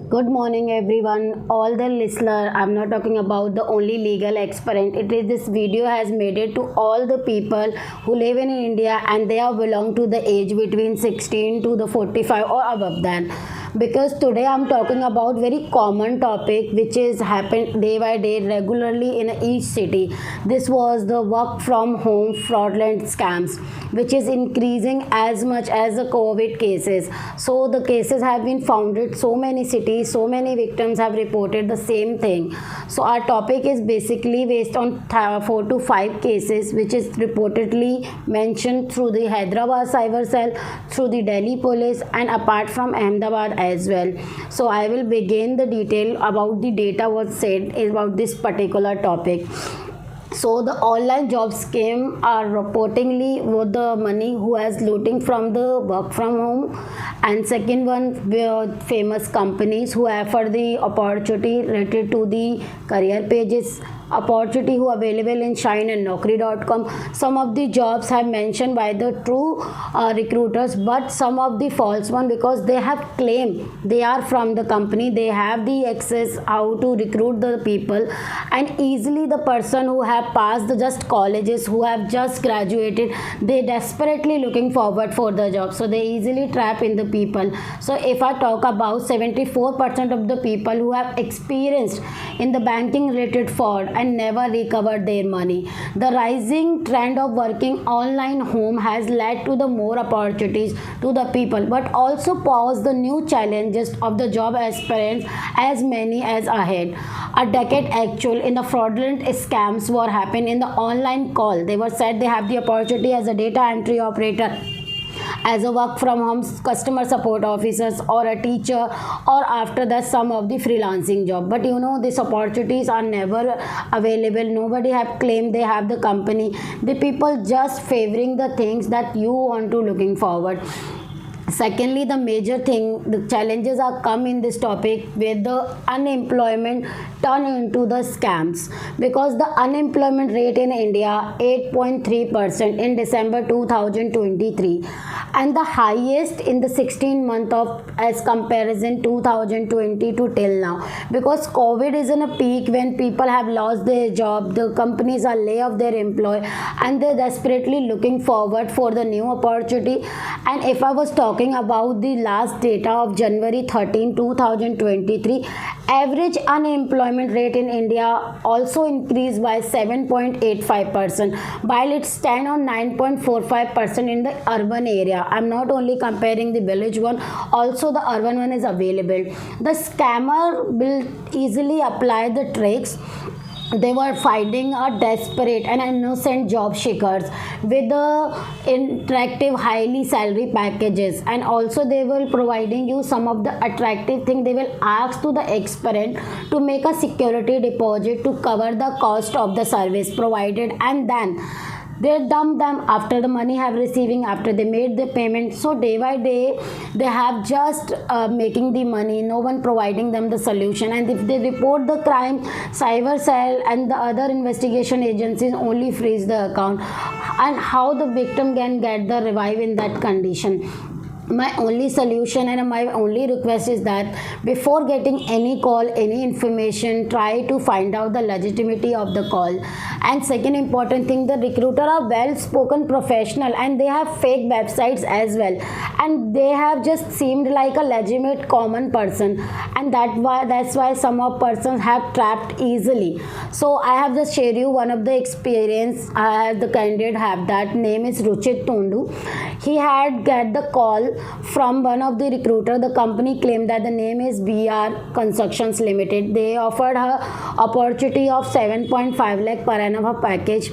Good morning, everyone. All the listener, I'm not talking about the only legal expert. It is this video has made it to all the people who live in India and they are belong to the age between 16 to the 45 or above that. Because today I'm talking about very common topic which is happen day by day regularly in each city. This was the work from home fraudulent scams, which is increasing as much as the COVID cases. So the cases have been founded so many cities, so many victims have reported the same thing. So our topic is basically based on 4 to 5 cases which is reportedly mentioned through the Hyderabad cyber cell, through the Delhi police, and apart from Ahmedabad as well. So I will begin the detail about the data was said about this particular topic. So the online job scheme are reportedly worth the money who has looting from the work from home, and second one famous companies who offer the opportunity related to the career pages opportunity who available in Shine and Naukri.com. Some of the jobs have mentioned by the true recruiters, but some of the false one because they have claimed they are from the company, they have the access how to recruit the people, and easily the person who have passed the just colleges, who have just graduated, they desperately looking forward for the job, so they easily trap in the people. So if I talk about 74% of the people who have experienced in the banking related fraud and never recovered their money. The rising trend of working online home has led to the more opportunities to the people, but also pose the new challenges of the job aspirants as many as ahead. A decade actual in the fraudulent scams were happening in the online call. They were said they have the opportunity as a data entry operator, as a work from home customer support officers, or a teacher, or after that some of the freelancing job. But these opportunities are never available. Nobody have claimed they have the company. The people just favoring the things that you want to looking forward. Secondly, the major thing, the challenges are come in this topic with the unemployment turn into the scams, because the unemployment rate in India 8.3% in December 2023, and the highest in the 16 month of as comparison 2020 to till now, because COVID is in a peak when people have lost their job, the companies are lay off their employee, and they're desperately looking forward for the new opportunity. And if I was talking about the last data of January 13, 2023, average unemployment rate in India also increased by 7.85%, while it stand on 9.45% in the urban area. I'm not only comparing the village one, also the urban one is available. The scammer will easily apply the tricks. They were finding a desperate and innocent job seekers with the interactive highly salary packages, and also they will providing you some of the attractive thing. They will ask to the expert to make a security deposit to cover the cost of the service provided, and then they dump them after the money have receiving, after they made the payment. So day by day they have just making the money, no one providing them the solution. And if they report the crime, cyber cell and the other investigation agencies only freeze the account. And how the victim can get the revive in that condition? My only solution and my only request is that before getting any call, any information, try to find out the legitimacy of the call. And second important thing, the recruiter are well spoken professional and they have fake websites as well, and they have just seemed like a legitimate common person, and that's why some of persons have trapped easily. So I have just shared you one of the experience. I have the candidate have that name is Ruchit Tundu. He had get the call from one of the recruiter. The company claimed that the name is BR Constructions Limited. They offered her opportunity of 7.5 lakh per annum of package,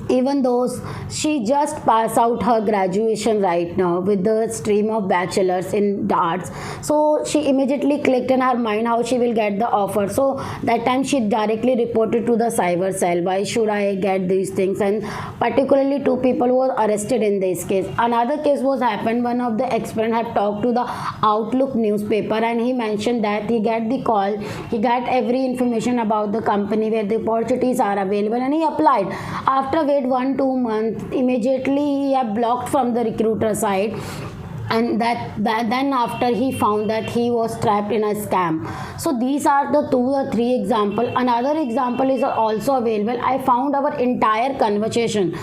even though she just passed out her graduation right now with the stream of bachelor's in the arts. So she immediately clicked in her mind how she will get the offer. So that time she directly reported to the cyber cell, why should I get these things? And particularly 2 people were arrested in this case. Another case was happened, one of the expert had talked to the Outlook newspaper, and he mentioned that he got the call, he got every information about the company where the opportunities are available, and he applied. After wait 1-2 months, immediately he have blocked from the recruiter side, and that then after he found that he was trapped in a scam. So these are the 2 or 3 example. Another example is also available. I found our entire conversation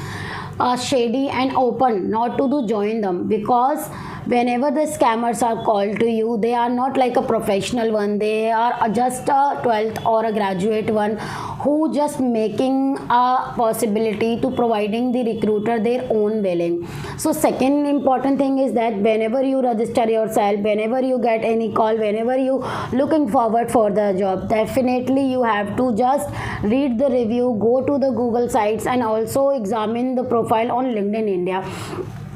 shady and open, not to do join them, because whenever the scammers are called to you, they are not like a professional one, they are just a 12th or a graduate one who just making a possibility to providing the recruiter their own billing. So second important thing is that whenever you register yourself, whenever you get any call, whenever you looking forward for the job, definitely you have to just read the review, go to the Google sites, and also examine the profile on LinkedIn India.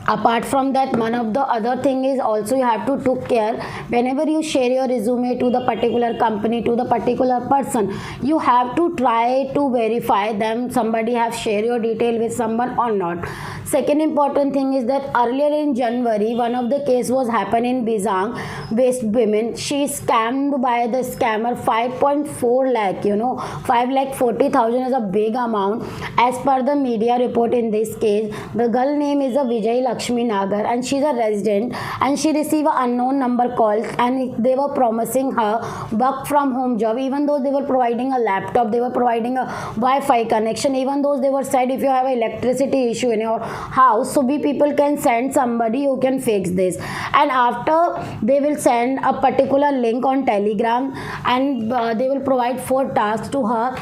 Apart from that, one of the other thing is also you have to take care whenever you share your resume to the particular company, to the particular person, you have to try to verify them somebody have shared your detail with someone or not. Second important thing is that earlier in January, one of the case was happened in Bizang, West Women. She scammed by the scammer 5.4 lakh, 5,40,000 is a big amount. As per the media report in this case, the girl name is a Vijay Lakshmi Nagar, and she's a resident, and she received an unknown number call, and they were promising her work from home job, even though they were providing a laptop, they were providing a Wi-Fi connection, even though they were said if you have an electricity issue in your house, so we people can send somebody who can fix this. And after they will send a particular link on Telegram, and they will provide 4 tasks to her.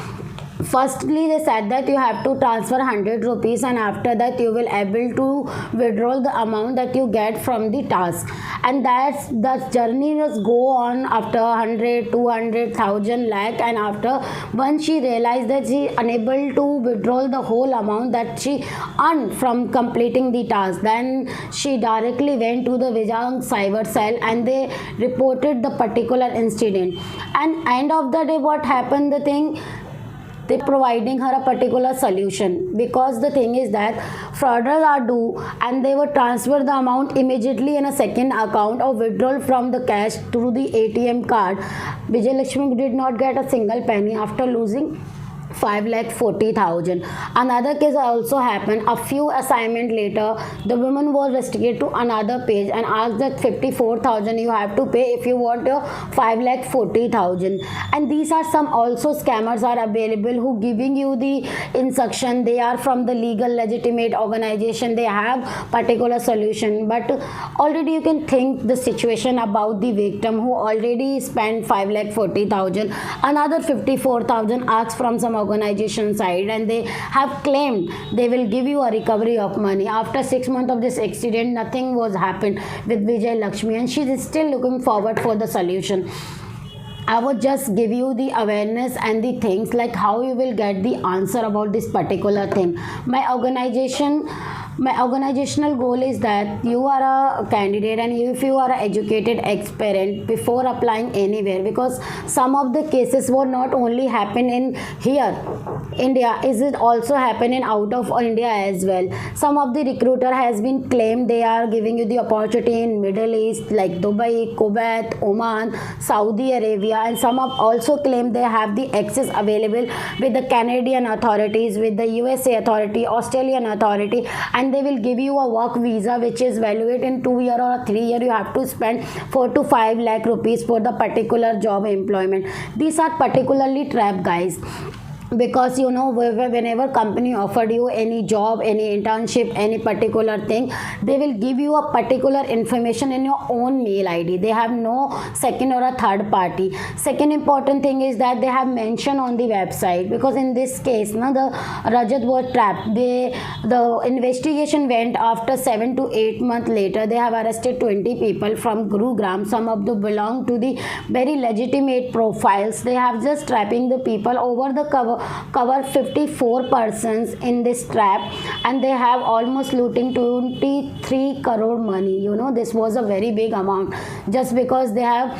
Firstly, they said that you have to transfer 100 rupees, and after that you will able to withdraw the amount that you get from the task. And that's the journey just go on after 100, 200, 1,000 lakh, and after once she realized that she unable to withdraw the whole amount that she earned from completing the task, then she directly went to the Vijay cyber cell, and they reported the particular incident. And end of the day, what happened, the thing, they providing her a particular solution, because the thing is that fraudsters are due, and they will transfer the amount immediately in a second account or withdrawal from the cash through the ATM card. Vijay Lakshmi did not get a single penny after losing 5,40,000. Another case also happened. A few assignment later, the woman was restricted to another page and asked that 54,000 you have to pay if you want your 5,40,000. And these are some also scammers are available who giving you the instruction. They are from the legal legitimate organization. They have particular solution, but already you can think the situation about the victim who already spent 5,40,000. Another 54,000 asked from some organization side, and they have claimed they will give you a recovery of money. After 6 months of this accident, nothing was happened with Vijay Lakshmi, and she is still looking forward for the solution. I would just give you the awareness and the things like how you will get the answer about this particular thing. My organizational goal is that you are a candidate, and if you are an educated ex-parent, before applying anywhere, because some of the cases will not only happen in here India, is it also happen in out of India as well. Some of the recruiter has been claimed they are giving you the opportunity in Middle East like Dubai, Kuwait, Oman, Saudi Arabia, and some have also claimed they have the access available with the Canadian authorities, with the USA authority, Australian authority, and they will give you a work visa which is valued in 2 year or a 3 year. You have to spend 4 to 5 lakh rupees for the particular job employment. These are particularly trap, guys, because whenever company offered you any job, any internship, any particular thing, they will give you a particular information in your own mail ID. They have no second or a third party. Second important thing is that they have mentioned on the website, because in this case the Rajat was trapped. The investigation went after 7 to 8 months later. They have arrested 20 people from Gurugram. Some of them belong to the very legitimate profiles. They have just trapping the people over the cover 54 persons in this trap, and they have almost looting 23 crore money. This was a very big amount, just because they have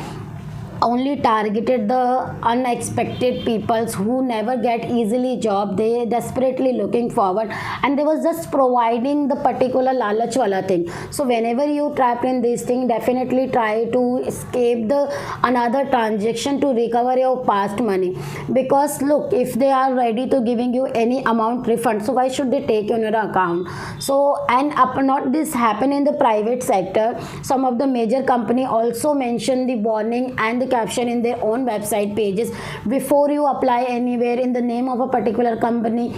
only targeted the unexpected peoples who never get easily job. They desperately looking forward, and they was just providing the particular lalach wala thing. So whenever you trapped in this thing, definitely try to escape the another transaction to recover your past money. Because look, if they are ready to giving you any amount refund, so why should they take on your account? So, and up not this happen in the private sector. Some of the major company also mention the warning and the caption in their own website pages before you apply anywhere in the name of a particular company,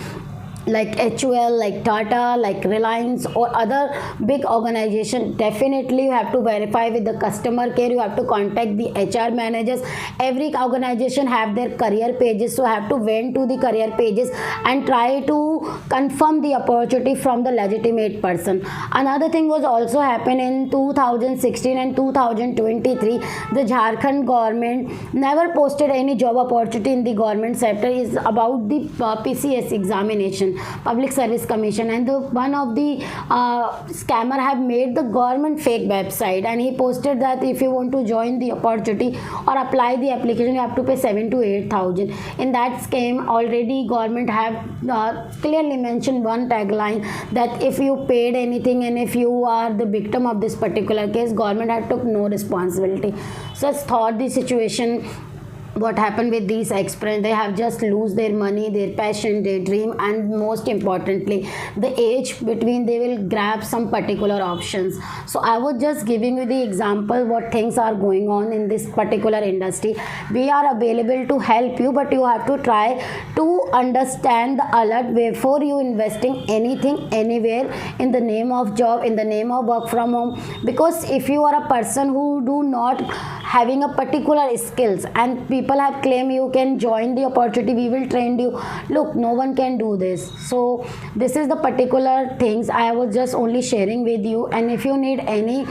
like HUL, like Tata, like Reliance, or other big organization. Definitely you have to verify with the customer care. You have to contact the HR managers. Every organization have their career pages, so have to went to the career pages and try to confirm the opportunity from the legitimate person. Another thing was also happened in 2016 and 2023. The Jharkhand government never posted any job opportunity in the government sector is about the PCS examination, Public Service Commission, and the one of the scammer have made the government fake website, and he posted that if you want to join the opportunity or apply the application, you have to pay 7 to 8,000. In that scheme, already government have clearly mentioned one tagline that if you paid anything and if you are the victim of this particular case, government had took no responsibility. So it's thought the situation what happened with these experts, they have just lose their money, their passion, their dream, and most importantly the age between they will grab some particular options. So I was just giving you the example what things are going on in this particular industry. We are available to help you, but you have to try to understand the alert before you investing anything anywhere in the name of job, in the name of work from home. Because if you are a person who do not having a particular skills and people have claimed you can join the opportunity, we will train you, look, no one can do this. So this is the particular things I was just only sharing with you. And if you need any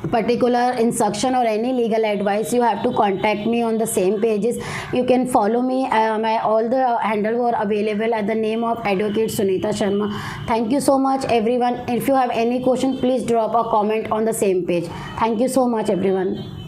particular instruction or any legal advice, you have to contact me on the same pages. You can follow me, my all the handle were available at the name of Advocate Sunita Sharma. Thank you so much everyone. If you have any question, please drop a comment on the same page. Thank you so much everyone.